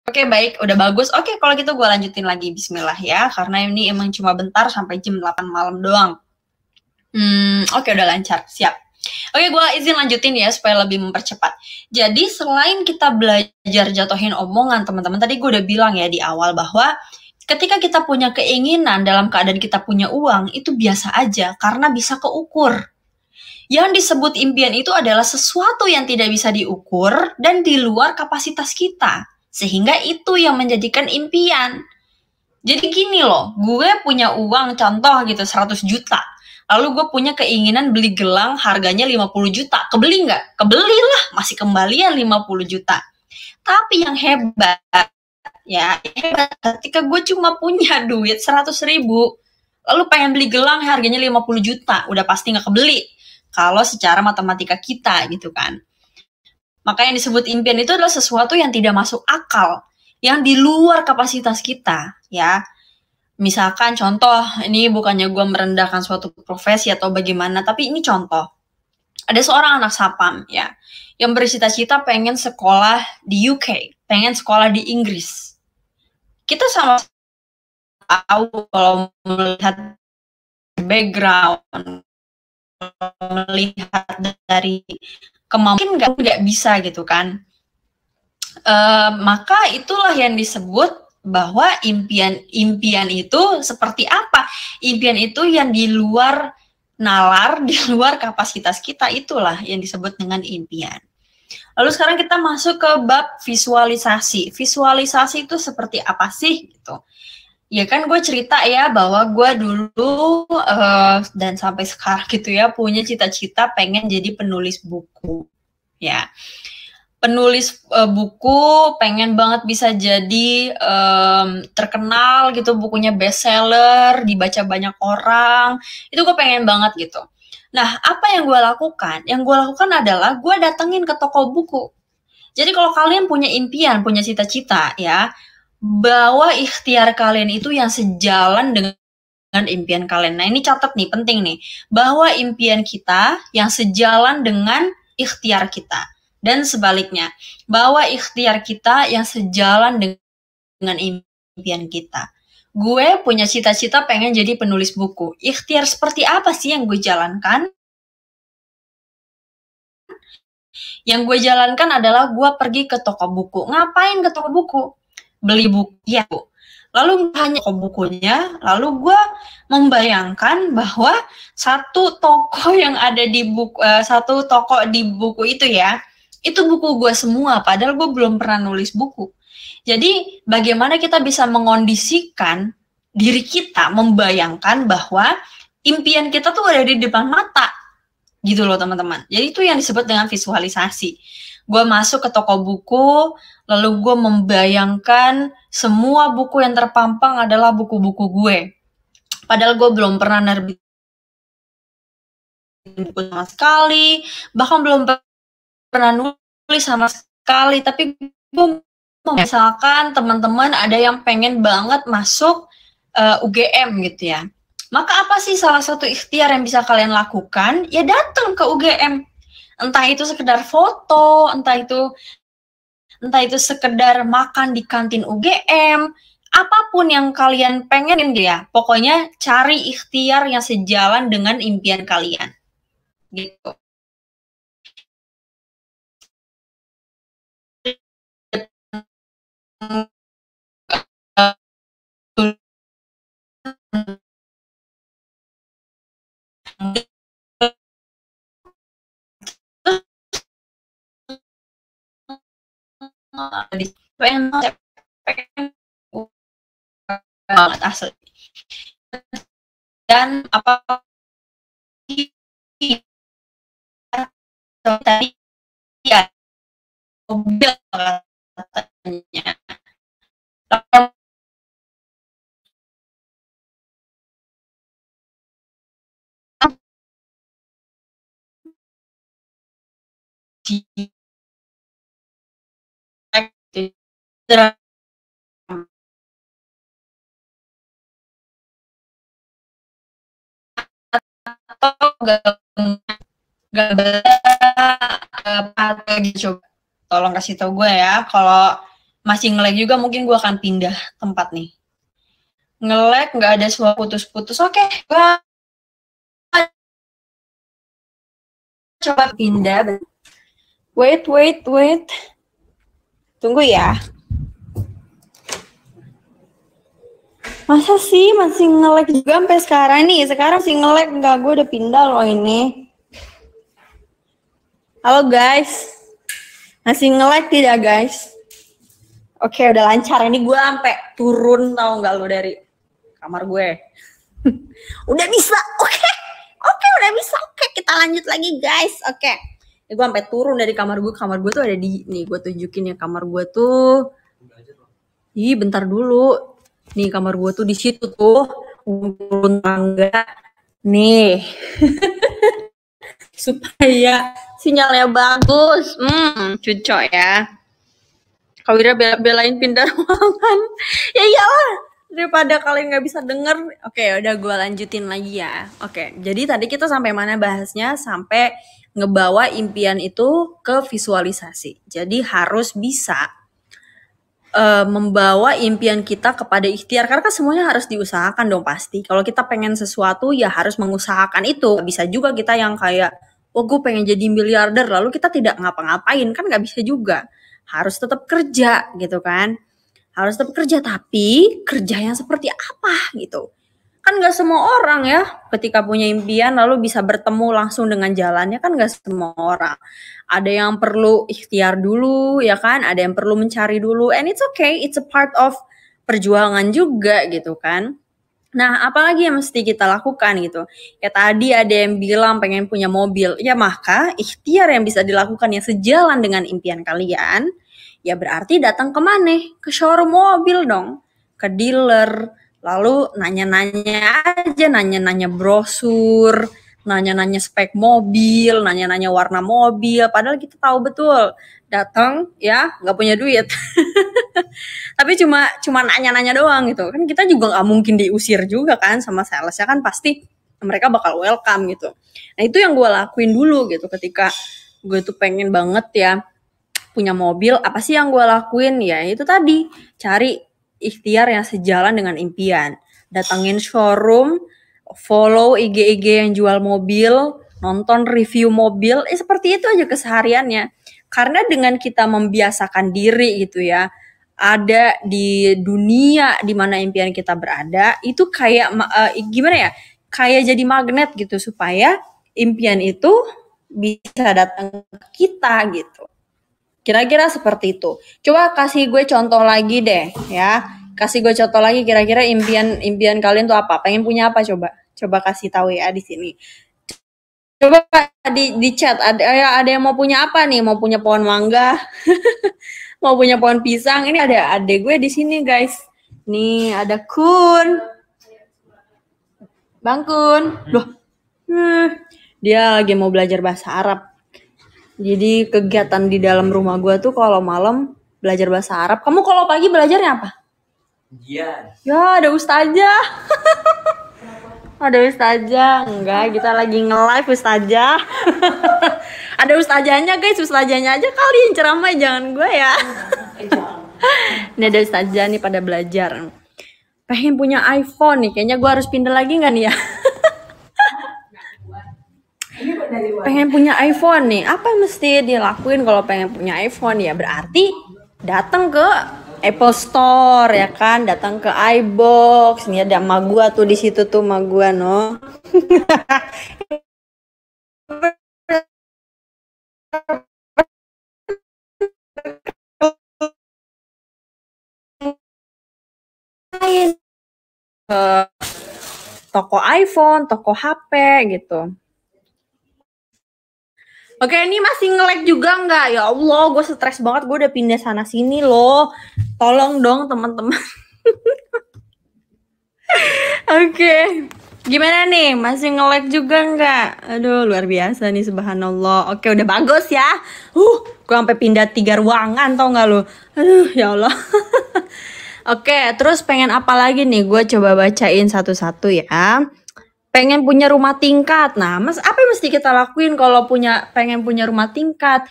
Oke, baik, udah bagus. Oke, kalau gitu gue lanjutin lagi. Bismillah ya, karena ini emang cuma bentar sampai jam 8 malam doang. Oke, udah lancar, siap. Oke, gue izin lanjutin ya supaya lebih mempercepat. Jadi selain kita belajar jatuhin omongan, teman-teman, tadi gue udah bilang ya di awal bahwa ketika kita punya keinginan dalam keadaan kita punya uang, itu biasa aja karena bisa keukur. Yang disebut impian itu adalah sesuatu yang tidak bisa diukur dan di luar kapasitas kita. Sehingga itu yang menjadikan impian. Jadi gini loh, gue punya uang contoh gitu 100 juta. Lalu gue punya keinginan beli gelang harganya 50 juta. Kebeli nggak? Kebeli lah, masih kembalian 50 juta. Tapi yang hebat, ketika gue cuma punya duit 100 ribu, lalu pengen beli gelang harganya 50 juta, udah pasti nggak kebeli. Kalau secara matematika kita gitu kan. Maka yang disebut impian itu adalah sesuatu yang tidak masuk akal, yang di luar kapasitas kita, ya. Misalkan contoh, ini bukannya gue merendahkan suatu profesi atau bagaimana, tapi ini contoh. Ada seorang anak sapam, ya, yang bercita-cita pengen sekolah di UK, pengen sekolah di Inggris. Kita sama tahu kalau melihat background, melihat dari kemampuan nggak bisa gitu kan. Maka itulah yang disebut bahwa impian itu seperti apa? Impian itu yang di luar nalar, di luar kapasitas kita, itulah yang disebut dengan impian. Lalu sekarang kita masuk ke bab visualisasi. Visualisasi itu seperti apa sih gitu? Ya kan gue cerita ya bahwa gue dulu dan sampai sekarang gitu ya punya cita-cita pengen jadi penulis buku. Ya, penulis buku, pengen banget bisa jadi terkenal gitu, bukunya bestseller, dibaca banyak orang, itu gue pengen banget gitu. Nah, apa yang gue lakukan? Yang gue lakukan adalah gue datengin ke toko buku. Jadi kalau kalian punya impian, punya cita-cita ya, bawa ikhtiar kalian itu yang sejalan dengan impian kalian. Nah, ini catat nih, penting nih. Bawa impian kita yang sejalan dengan ikhtiar kita. Dan sebaliknya, bawa ikhtiar kita yang sejalan dengan impian kita. Gue punya cita-cita pengen jadi penulis buku. Ikhtiar seperti apa sih yang gue jalankan? Yang gue jalankan adalah gue pergi ke toko buku. Ngapain ke toko buku? Beli buku. Ya, lalu hanya toko bukunya, lalu gue membayangkan bahwa satu toko yang ada di buku, satu toko di buku itu ya, itu buku gue semua, padahal gue belum pernah nulis buku. Jadi bagaimana kita bisa mengondisikan diri kita, membayangkan bahwa impian kita tuh ada di depan mata, gitu loh teman-teman. Jadi itu yang disebut dengan visualisasi. Gue masuk ke toko buku, lalu gue membayangkan semua buku yang terpampang adalah buku-buku gue. Padahal gue belum pernah nerbitin buku sama sekali, bahkan belum pernah nulis sama sekali, tapi gue misalkan teman-teman ada yang pengen banget masuk UGM gitu ya. Maka apa sih salah satu ikhtiar yang bisa kalian lakukan? Ya datang ke UGM. Entah itu sekedar foto, entah itu sekedar makan di kantin UGM, apapun yang kalian pengen ya. Pokoknya cari ikhtiar yang sejalan dengan impian kalian. Gitu. Pengen banget asli. Dan apa tadi ya mobil katanya di atau gambar apa gitu, coba tolong kasih tau gue ya kalau masih nge-lag juga, mungkin gue akan pindah tempat nih. Nge-lag, nggak ada suara putus-putus. Oke, gue coba pindah. Wait. Tunggu ya. Masa sih masih nge-lag juga sampai sekarang nih? Sekarang sih nge-lag, enggak, gue udah pindah loh ini. Halo guys. Masih nge-lag tidak guys? Oke, udah lancar. Ini gue sampai turun, tau nggak lo, dari kamar gue. Udah bisa. Oke, udah bisa. Oke, kita lanjut lagi guys. Oke. Ini gue sampai turun dari kamar gue. Kamar gue tuh ada di nih, gue tunjukin ya kamar gue tuh. Ih, bentar dulu. Nih kamar gue tuh di situ tuh, turun tangga. Nih. Supaya sinyalnya bagus. Cucok ya. Kak Wira belain pindah ruangan. Ya iyalah, daripada kalian nggak bisa denger. Oke, udah gue lanjutin lagi ya. Oke, jadi tadi kita sampai mana bahasnya? Sampai ngebawa impian itu ke visualisasi. Jadi harus bisa membawa impian kita kepada ikhtiar, karena kan semuanya harus diusahakan dong pasti. Kalau kita pengen sesuatu ya harus mengusahakan itu. Bisa juga kita yang kayak, gue pengen jadi miliarder lalu kita tidak ngapa-ngapain, kan nggak bisa juga. Harus tetap kerja gitu kan. Harus tetap kerja, tapi kerja yang seperti apa gitu. Kan nggak semua orang ya ketika punya impian lalu bisa bertemu langsung dengan jalannya, kan nggak semua orang. Ada yang perlu ikhtiar dulu ya kan, ada yang perlu mencari dulu, and it's okay, it's a part of perjuangan juga gitu kan. Nah, apalagi yang mesti kita lakukan gitu. Ya tadi ada yang bilang pengen punya mobil, ya maka ikhtiar yang bisa dilakukan yang sejalan dengan impian kalian, ya berarti datang ke mana? Ke showroom mobil dong, ke dealer. Lalu nanya-nanya aja, nanya-nanya brosur, nanya-nanya spek mobil, nanya-nanya warna mobil. Padahal kita tahu betul, datang ya nggak punya duit. Tapi cuma nanya-nanya doang gitu. Kan kita juga nggak mungkin diusir juga kan sama salesnya, kan pasti mereka bakal welcome gitu. Nah itu yang gue lakuin dulu gitu ketika gue tuh pengen banget ya punya mobil. Apa sih yang gue lakuin? Ya itu tadi, cari ikhtiar yang sejalan dengan impian. Datangin showroom, follow IG-IG yang jual mobil, nonton review mobil, seperti itu aja kesehariannya. Karena dengan kita membiasakan diri gitu ya, ada di dunia di mana impian kita berada, itu kayak gimana ya? Kayak jadi magnet gitu supaya impian itu bisa datang ke kita gitu. Kira-kira seperti itu. Coba kasih gue contoh lagi deh ya. Kasih gue contoh lagi, kira-kira impian kalian tuh apa? Pengen punya apa coba? Coba kasih tahu ya di sini. Coba di chat, ada yang mau punya apa nih? Mau punya pohon mangga? Mau punya pohon pisang? Ini ada adek gue di sini, guys. Nih, ada Kun. Bang Kun. Loh. Dia lagi mau belajar bahasa Arab. Jadi kegiatan di dalam rumah gue tuh kalau malam belajar bahasa Arab. Kamu kalau pagi belajarnya apa? Iya. Ya, ada ustazah. Ada ustazah. Enggak, kita lagi nge-live ustazah. Ada ustazahnya guys, ustazahnya aja kali yang ceramah, jangan gue ya. Ini ada ustazah nih pada belajar. Pengen punya iPhone nih, kayaknya gue harus pindah lagi nggak nih ya? Pengen punya iPhone nih, apa yang mesti dilakuin kalau pengen punya iPhone? Ya berarti datang ke Apple Store ya kan, datang ke iBox. Nih ada emak gua tuh di situ tuh, emak gua no. Ke toko iPhone, toko HP gitu. Oke, ini masih nge-lag juga nggak? Ya Allah, gue stres banget. Gue udah pindah sana sini loh. Tolong dong teman-teman. Oke. Gimana nih? Masih nge-lag juga nggak? Aduh, luar biasa nih, subhanallah. Oke, udah bagus ya. Gue sampai pindah 3 ruangan, tau nggak lo? Aduh, ya Allah. Oke, terus pengen apa lagi nih? Gue coba bacain satu-satu ya. Pengen punya rumah tingkat. Nah, apa yang mesti kita lakuin kalau pengen punya rumah tingkat?